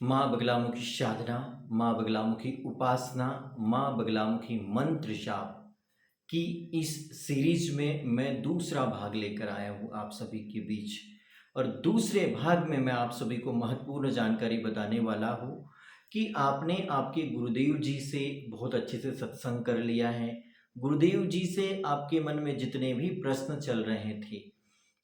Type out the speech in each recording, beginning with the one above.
माँ बगलामुखी साधना, माँ बगलामुखी उपासना, माँ बगलामुखी मंत्र जाप की इस सीरीज में मैं दूसरा भाग लेकर आया हूँ आप सभी के बीच। और दूसरे भाग में मैं आप सभी को महत्वपूर्ण जानकारी बताने वाला हूँ कि आपने आपके गुरुदेव जी से बहुत अच्छे से सत्संग कर लिया है। गुरुदेव जी से आपके मन में जितने भी प्रश्न चल रहे थे,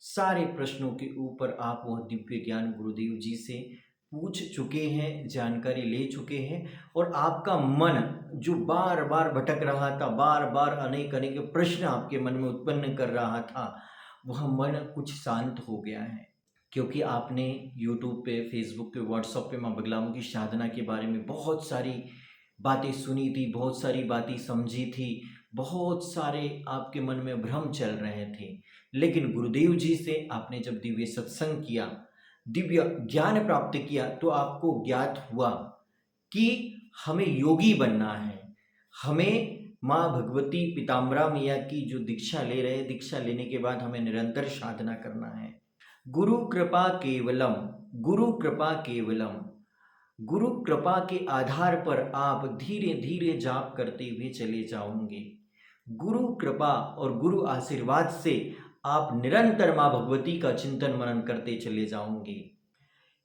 सारे प्रश्नों के ऊपर आप वह दिव्य ज्ञान गुरुदेव जी से पूछ चुके हैं, जानकारी ले चुके हैं। और आपका मन जो बार बार भटक रहा था, बार बार अनेक अनेक प्रश्न आपके मन में उत्पन्न कर रहा था, वह मन कुछ शांत हो गया है। क्योंकि आपने यूट्यूब पे, फेसबुक पे, व्हाट्सएप पे माँ बगलामुखी साधना के बारे में बहुत सारी बातें सुनी थी, बहुत सारी बातें समझी थी, बहुत सारे आपके मन में भ्रम चल रहे थे। लेकिन गुरुदेव जी से आपने जब दिव्य सत्संग किया, दिव्य ज्ञान प्राप्त किया, तो आपको ज्ञात हुआ कि हमें योगी बनना है। हमें माँ भगवती पीताम्बरा मैया की जो दीक्षा ले रहे हैं, दीक्षा लेने के बाद हमें निरंतर साधना करना है। गुरु कृपा केवलम, गुरु कृपा केवलम। गुरु कृपा के आधार पर आप धीरे धीरे जाप करते हुए चले जाओगे। गुरु कृपा और गुरु आशीर्वाद से आप निरंतर माँ भगवती का चिंतन मनन करते चले जाओगे।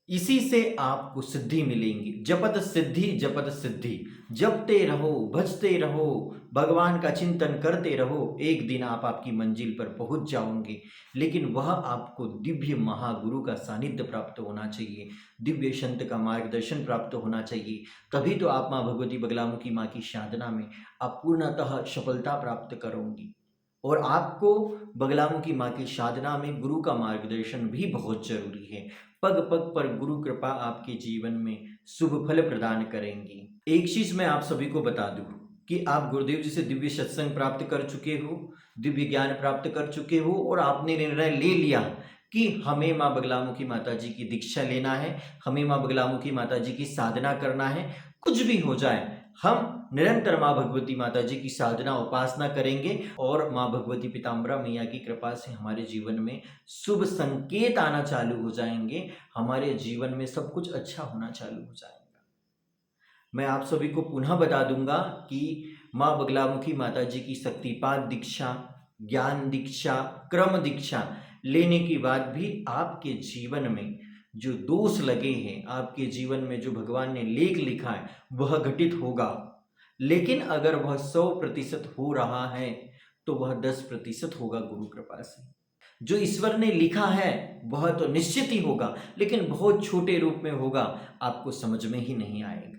इसी से आपको सिद्धि मिलेंगी। जपत सिद्धि, जपत सिद्धि। जपते रहो, भजते रहो, भगवान का चिंतन करते रहो, एक दिन आप आपकी मंजिल पर पहुंच जाओगे। लेकिन वह आपको दिव्य महागुरु का सानिध्य प्राप्त होना चाहिए, दिव्य संत का मार्गदर्शन प्राप्त होना चाहिए। तभी तो आप माँ भगवती बगलामुखी माँ की साधना में आप पूर्णतः सफलता प्राप्त करोगी। और आपको बगलामुखी माँ की साधना में गुरु का मार्गदर्शन भी बहुत जरूरी है। पग पग पर गुरु कृपा आपके जीवन में शुभ फल प्रदान करेंगी। एक चीज मैं आप सभी को बता दूं कि आप गुरुदेव जी से दिव्य सत्संग प्राप्त कर चुके हो, दिव्य ज्ञान प्राप्त कर चुके हो, और आपने निर्णय ले लिया कि हमें माँ बगलामुखी माता जी की दीक्षा लेना है, हमें माँ बगलामुखी माता जी की साधना करना है। कुछ भी हो जाए, हम निरंतर माँ भगवती माता जी की साधना उपासना करेंगे, और माँ भगवती पीताम्बरा मैया की कृपा से हमारे जीवन में शुभ संकेत आना चालू हो जाएंगे, हमारे जीवन में सब कुछ अच्छा होना चालू हो जाएगा। मैं आप सभी को पुनः बता दूंगा कि माँ बगलामुखी माता जी की शक्तिपात दीक्षा, ज्ञान दीक्षा, क्रम दीक्षा लेने के बाद भी आपके जीवन में जो दोष लगे हैं, आपके जीवन में जो भगवान ने लेख लिखा है, वह घटित होगा। लेकिन अगर वह 100% हो रहा है, तो वह 10% होगा गुरु कृपा से। जो ईश्वर ने लिखा है वह तो निश्चित ही होगा, लेकिन बहुत छोटे रूप में होगा, आपको समझ में ही नहीं आएगा।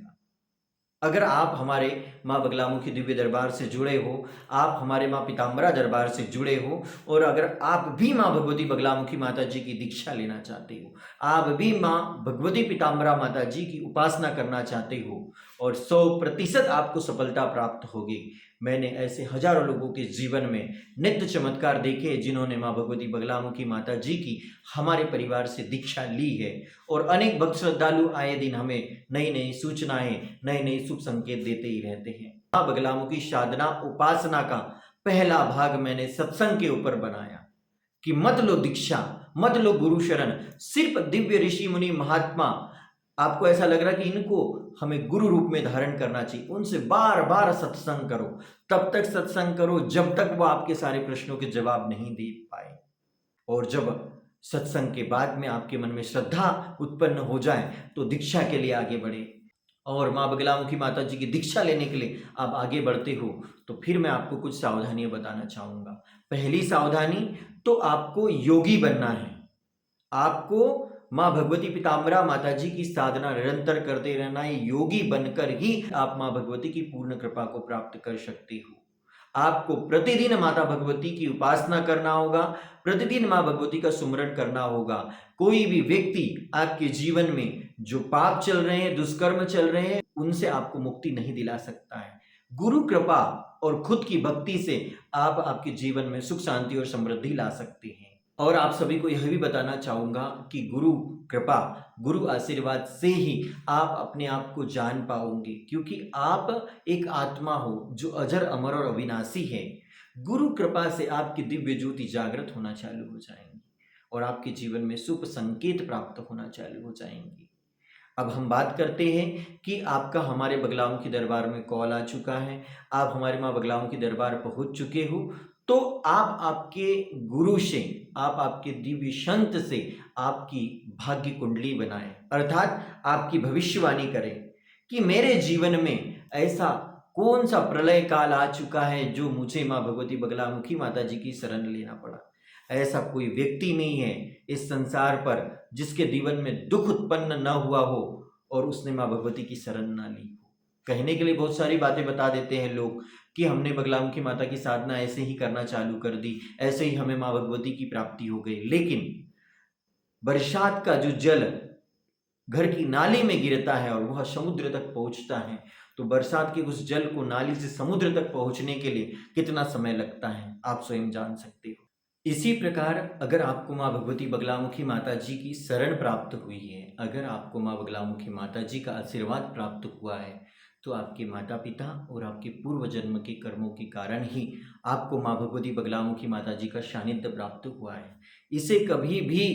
अगर आप हमारे माँ बगलामुखी दिव्य दरबार से जुड़े हो, आप हमारे माँ पीताम्बरा दरबार से जुड़े हो, और अगर आप भी माँ भगवती बगलामुखी माता जी की दीक्षा लेना चाहते हो, आप भी माँ भगवती पीताम्बरा माता जी की उपासना करना चाहते हो, और 100% आपको सफलता प्राप्त होगी। मैंने ऐसे हजारों लोगों के जीवन में नित्य चमत्कार देखे जिन्होंने माँ भगवती बगलामुखी माता जी की हमारे परिवार से दीक्षा ली है। और अनेक भक्त श्रद्धालु आए दिन हमें नई नई सूचनाएं, नए नए शुभ संकेत देते ही रहते हैं। माँ बगलामुखी साधना उपासना का पहला भाग मैंने सत्संग के ऊपर बनाया कि मत लो दीक्षा, मत लो गुरु शरण, सिर्फ दिव्य ऋषि मुनि महात्मा, आपको ऐसा लग रहा है कि इनको हमें गुरु रूप में धारण करना चाहिए, उनसे बार बार सत्संग करो। तब तक सत्संग करो जब तक वो आपके सारे प्रश्नों के जवाब नहीं दे पाए। और जब सत्संग के बाद में आपके मन में श्रद्धा उत्पन्न हो जाए, तो दीक्षा के लिए आगे बढ़े। और माँ बगलामुखी माता जी की दीक्षा लेने के लिए आप आगे बढ़ते हो, तो फिर मैं आपको कुछ सावधानियां बताना चाहूंगा। पहली सावधानी, तो आपको योगी बनना है। आपको माँ भगवती पीताम्बरा माता जी की साधना निरंतर करते रहना है। योगी बनकर ही आप माँ भगवती की पूर्ण कृपा को प्राप्त कर सकते हो। आपको प्रतिदिन माता भगवती की उपासना करना होगा, प्रतिदिन माँ भगवती का सुमरन करना होगा। कोई भी व्यक्ति आपके जीवन में जो पाप चल रहे हैं, दुष्कर्म चल रहे हैं, उनसे आपको मुक्ति नहीं दिला सकता है। गुरु कृपा और खुद की भक्ति से आप आपके जीवन में सुख शांति और समृद्धि ला सकते हैं। और आप सभी को यह भी बताना चाहूंगा कि गुरु कृपा, गुरु आशीर्वाद से ही आप अपने आप को जान पाओगे, क्योंकि आप एक आत्मा हो जो अजर अमर और अविनाशी है। गुरु कृपा से आपकी दिव्य ज्योति जागृत होना चालू हो जाएंगी, और आपके जीवन में शुभ संकेत प्राप्त होना चालू हो जाएंगे। अब हम बात करते हैं कि आपका हमारे बगलामुखी दरबार में कॉल आ चुका है, आप हमारे माँ बगलामुखी दरबार पहुंच चुके हो, तो आप आपके गुरु से, आप आपके दिव्य संत से आपकी भाग्य कुंडली बनाएं, अर्थात आपकी भविष्यवाणी करें कि मेरे जीवन में ऐसा कौन सा प्रलय काल आ चुका है जो मुझे माँ भगवती बगलामुखी माता जी की शरण लेना पड़ा। ऐसा कोई व्यक्ति नहीं है इस संसार पर जिसके जीवन में दुख उत्पन्न न हुआ हो और उसने माँ भगवती की शरण ना ली हो। कहने के लिए बहुत सारी बातें बता देते हैं लोग कि हमने बगलामुखी माता की साधना ऐसे ही करना चालू कर दी, ऐसे ही हमें माँ भगवती की प्राप्ति हो गई। लेकिन बरसात का जो जल घर की नाली में गिरता है और वह समुद्र तक पहुंचता है, तो बरसात के उस जल को नाली से समुद्र तक पहुंचने के लिए कितना समय लगता है आप स्वयं जान सकते हो। इसी प्रकार अगर आपको माँ भगवती बगलामुखी माता जी की शरण प्राप्त हुई है, अगर आपको माँ बगलामुखी माता जी का आशीर्वाद प्राप्त हुआ है, तो आपके माता पिता और आपके पूर्व जन्म के कर्मों के कारण ही आपको माँ भगवती बगलामुखी माता जी का सानिध्य प्राप्त हुआ है। इसे कभी भी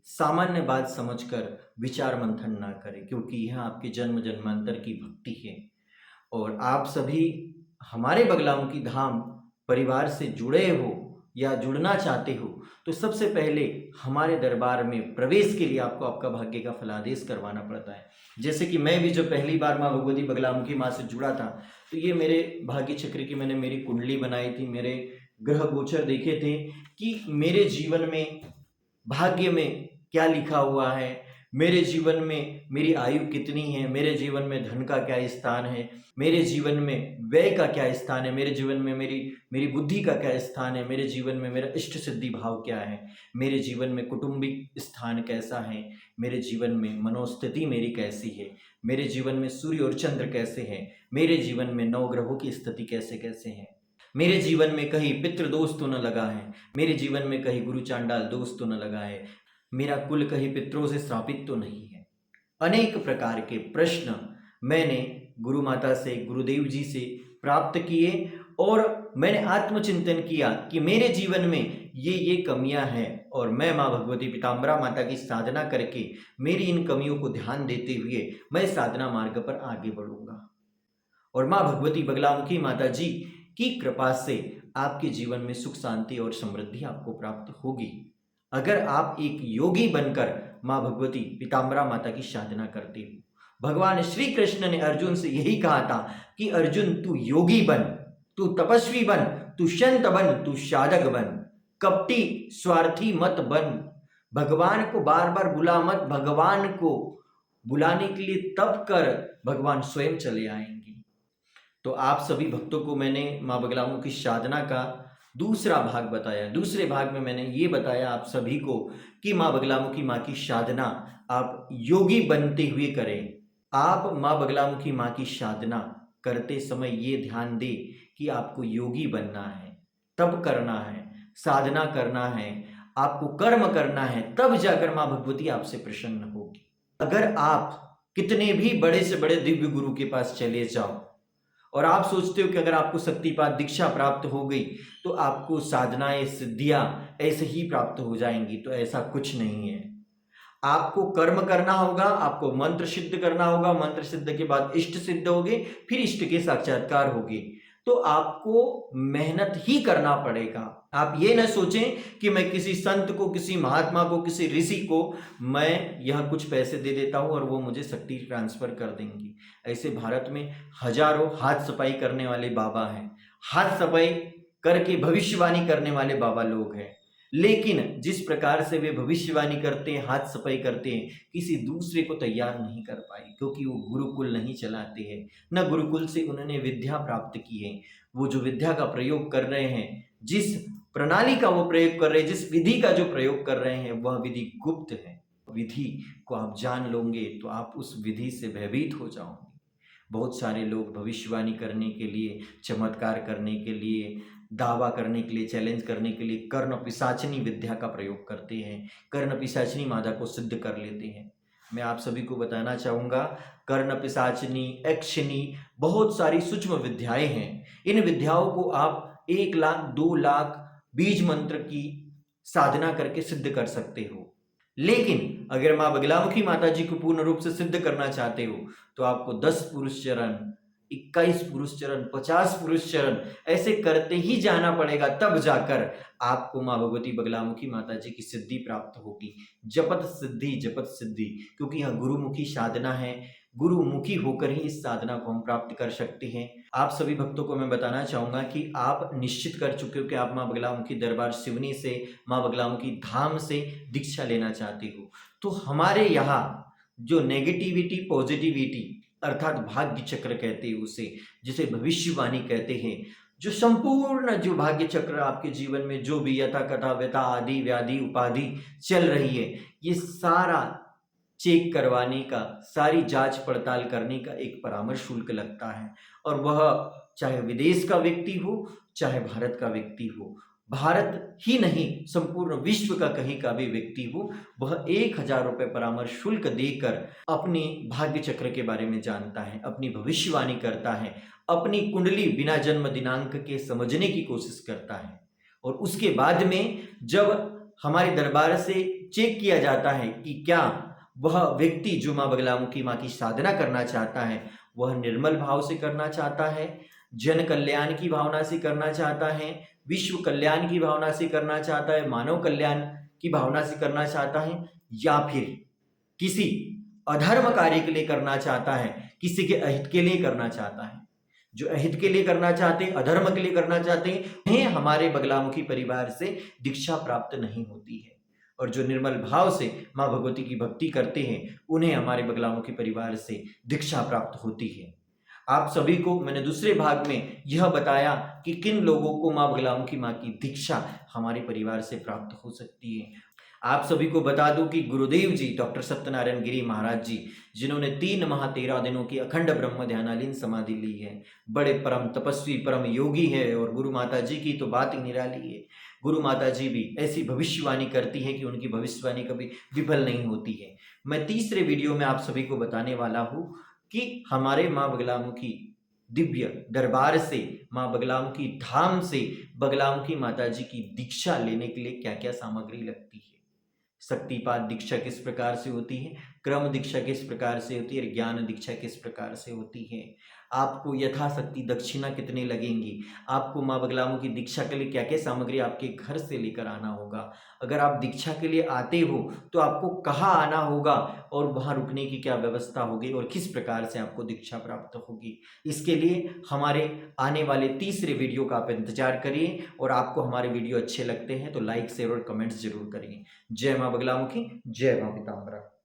सामान्य बात समझकर विचार मंथन ना करें, क्योंकि यह आपके जन्म जन्मांतर की भक्ति है। और आप सभी हमारे बगलामुखी धाम परिवार से जुड़े हो या जुड़ना चाहते हो, तो सबसे पहले हमारे दरबार में प्रवेश के लिए आपको आपका भाग्य का फलादेश करवाना पड़ता है। जैसे कि मैं भी जब पहली बार माँ भगवती बगलामुखी माँ से जुड़ा था, तो ये मेरे भाग्य चक्र की मैंने मेरी कुंडली बनाई थी, मेरे ग्रह गोचर देखे थे कि मेरे जीवन में भाग्य में क्या लिखा हुआ है, मेरे जीवन में मेरी आयु कितनी है, मेरे जीवन में धन का क्या स्थान है, मेरे जीवन में व्यय का क्या स्थान है, मेरे जीवन में मेरी बुद्धि का क्या स्थान है, मेरे जीवन में मेरा इष्ट सिद्धि भाव क्या है, मेरे जीवन में कौटुंबिक स्थान कैसा है, मेरे जीवन में मनोस्थिति मेरी कैसी है, मेरे जीवन में सूर्य और चंद्र कैसे हैं, मेरे जीवन में नवग्रहों की स्थिति कैसे कैसे है, मेरे जीवन में कहीं पितृ दोष तो न लगा है, मेरे जीवन में कहीं गुरु चांडाल दोष तो न लगा है, मेरा कुल कहीं पितरों से श्रापित तो नहीं है। अनेक प्रकार के प्रश्न मैंने गुरु माता से, गुरुदेव जी से प्राप्त किए और मैंने आत्मचिंतन किया कि मेरे जीवन में ये कमियां हैं और मैं माँ भगवती पीताम्बरा माता की साधना करके मेरी इन कमियों को ध्यान देते हुए मैं साधना मार्ग पर आगे बढ़ूंगा। और माँ भगवती बगलामुखी माता जी की कृपा से आपके जीवन में सुख शांति और समृद्धि आपको प्राप्त होगी अगर आप एक योगी बनकर माँ भगवती पीताम्बरा माता की साधना करते हो। भगवान श्री कृष्ण ने अर्जुन से यही कहा था कि अर्जुन तू योगी बन, तू तपस्वी बन, तू संत बन, तू साधक बन, कपटी स्वार्थी मत बन, भगवान को बार बार बुला मत, भगवान को बुलाने के लिए तप कर, भगवान स्वयं चले आएंगे। तो आप सभी भक्तों को मैंने माँ बगलामुखी साधना का दूसरा भाग बताया। दूसरे भाग में मैंने ये बताया आप सभी को कि माँ बगलामुखी माँ की साधना आप योगी बनते हुए करें। आप माँ बगलामुखी माँ की साधना करते समय ये ध्यान दें कि आपको योगी बनना है, तब करना है, साधना करना है, आपको कर्म करना है, तब जाकर माँ भगवती आपसे प्रसन्न होगी। अगर आप कितने भी बड़े से बड़े दिव्य गुरु के पास चले जाओ और आप सोचते हो कि अगर आपको शक्तिपात दीक्षा प्राप्त हो गई तो आपको साधनाएं सिद्धियां ऐसे ही प्राप्त हो जाएंगी, तो ऐसा कुछ नहीं है। आपको कर्म करना होगा, आपको मंत्र सिद्ध करना होगा, मंत्र सिद्ध के बाद इष्ट सिद्ध होगे, फिर इष्ट के साक्षात्कार होगे। तो आपको मेहनत ही करना पड़ेगा। आप ये न सोचें कि मैं किसी संत को, किसी महात्मा को, किसी ऋषि को मैं यह कुछ पैसे दे देता हूं और वो मुझे शक्ति ट्रांसफर कर देंगी। ऐसे भारत में हजारों हाथ सफाई करने वाले बाबा हैं, हाथ सफाई करके भविष्यवाणी करने वाले बाबा लोग हैं, लेकिन जिस प्रकार से वे भविष्यवाणी करते हैं, हाथ सफाई करते हैं, किसी दूसरे को तैयार नहीं कर पाए, क्योंकि वो गुरुकुल नहीं चलाते हैं, न गुरुकुल से उन्होंने विद्या प्राप्त की है। वो जो विद्या का प्रयोग कर रहे हैं, जिस प्रणाली का वो प्रयोग कर रहे हैं, जिस विधि का जो प्रयोग कर रहे हैं, वह विधि गुप्त है। विधि को आप जान लोगे तो आप उस विधि से भयभीत हो जाओगे। बहुत सारे लोग भविष्यवाणी करने के लिए, चमत्कार करने के लिए, दावा करने के लिए, चैलेंज करने के लिए कर्ण पिशाचिनी विद्या का प्रयोग करते हैं, कर्ण पिशाचिनी मादा को सिद्ध कर लेते हैं। मैं आप सभी को बताना चाहूँगा, कर्ण पिशाचिनी, यक्षिनी, बहुत सारी सूक्ष्म विद्याएं हैं। इन विद्याओं को आप 1 लाख 2 लाख बीज मंत्र की साधना करके सिद्ध कर सकते हो। लेकिन अगर माँ बगलामुखी माता जी को पूर्ण रूप से सिद्ध करना चाहते हो तो आपको 10 पुरुष चरण, 21 पुरुष चरण, 50 पुरुष चरण ऐसे करते ही जाना पड़ेगा, तब जाकर आपको माँ भगवती बगलामुखी माता जी की सिद्धि प्राप्त होगी। जपत सिद्धि, जपत सिद्धि, क्योंकि यह गुरुमुखी साधना है। गुरुमुखी होकर ही इस साधना को हम प्राप्त कर सकते हैं। आप सभी भक्तों को मैं बताना चाहूँगा कि आप निश्चित कर चुके हो कि आप माँ बगलामुखी दरबार सिवनी से, माँ बगलामुखी धाम से दीक्षा लेना चाहते हो। तो हमारे यहाँ जो नेगेटिविटी पॉजिटिविटी अर्थात भाग्य चक्र कहते हैं उसे, जिसे भविष्यवाणी कहते हैं, जो संपूर्ण जो भाग्य चक्र आपके जीवन में जो भी यथा कथा व्यथा आदि व्याधि उपाधि चल रही है, ये सारा चेक करवाने का, सारी जांच पड़ताल करने का एक परामर्श शुल्क लगता है। और वह चाहे विदेश का व्यक्ति हो, चाहे भारत का व्यक्ति हो, भारत ही नहीं संपूर्ण विश्व का कहीं का भी व्यक्ति हो, वह 1000 रुपये परामर्श शुल्क देकर अपने भाग्य चक्र के बारे में जानता है, अपनी भविष्यवाणी करता है, अपनी कुंडली बिना जन्म दिनांक के समझने की कोशिश करता है। और उसके बाद में जब हमारे दरबार से चेक किया जाता है कि क्या वह व्यक्ति जो माँ बगलामुखी माँ की साधना करना चाहता है, वह निर्मल भाव से करना चाहता है, जन कल्याण की भावना से करना चाहता है, विश्व कल्याण की भावना से करना चाहता है, मानव कल्याण की भावना से करना चाहता है, या फिर किसी अधर्म कार्य के लिए करना चाहता है, किसी के अहित के लिए करना चाहता है। जो अहित के लिए करना चाहते हैं, अधर्म के लिए करना चाहते हैं, उन्हें हमारे बगलामुखी परिवार से दीक्षा प्राप्त नहीं होती है। और जो निर्मल भाव से माँ भगवती की भक्ति करते हैं, उन्हें हमारे बगलामुखी परिवार से दीक्षा प्राप्त होती है। आप सभी को मैंने दूसरे भाग में यह बताया कि किन लोगों को माँ बगलामुखी माँ की दीक्षा हमारे परिवार से प्राप्त हो सकती है। आप सभी को बता दूं कि गुरुदेव जी डॉक्टर सत्यनारायण गिरी महाराज जी, जिन्होंने 3 माह 13 दिनों की अखंड ब्रह्म ध्यानालीन समाधि ली है, बड़े परम तपस्वी परम योगी है। और गुरु माता जी की तो बात ही निराली है। गुरु माता जी भी ऐसी भविष्यवाणी करती है कि उनकी भविष्यवाणी कभी विफल नहीं होती है। मैं तीसरे वीडियो में आप सभी को बताने वाला हूँ कि हमारे माँ बगलामुखी दिव्य दरबार से, माँ बगलामुखी धाम से बगलामुखी माता जी की दीक्षा लेने के लिए क्या क्या सामग्री लगती है। शक्तिपात दीक्षा किस प्रकार से होती है, क्रम दीक्षा किस प्रकार से होती है, ज्ञान दीक्षा किस प्रकार से होती है, आपको यथाशक्ति दक्षिणा कितने लगेंगी, आपको माँ बगलामुखी दीक्षा के लिए क्या क्या सामग्री आपके घर से लेकर आना होगा, अगर आप दीक्षा के लिए आते हो तो आपको कहाँ आना होगा और वहाँ रुकने की क्या व्यवस्था होगी और किस प्रकार से आपको दीक्षा प्राप्त होगी। इसके लिए हमारे आने वाले तीसरे वीडियो का आप इंतजार करिए। और आपको हमारे वीडियो अच्छे लगते हैं तो लाइक शेयर और कमेंट्स जरूर करिए। जय माँ बगलामुखी, जय माँ पीताम्बरा।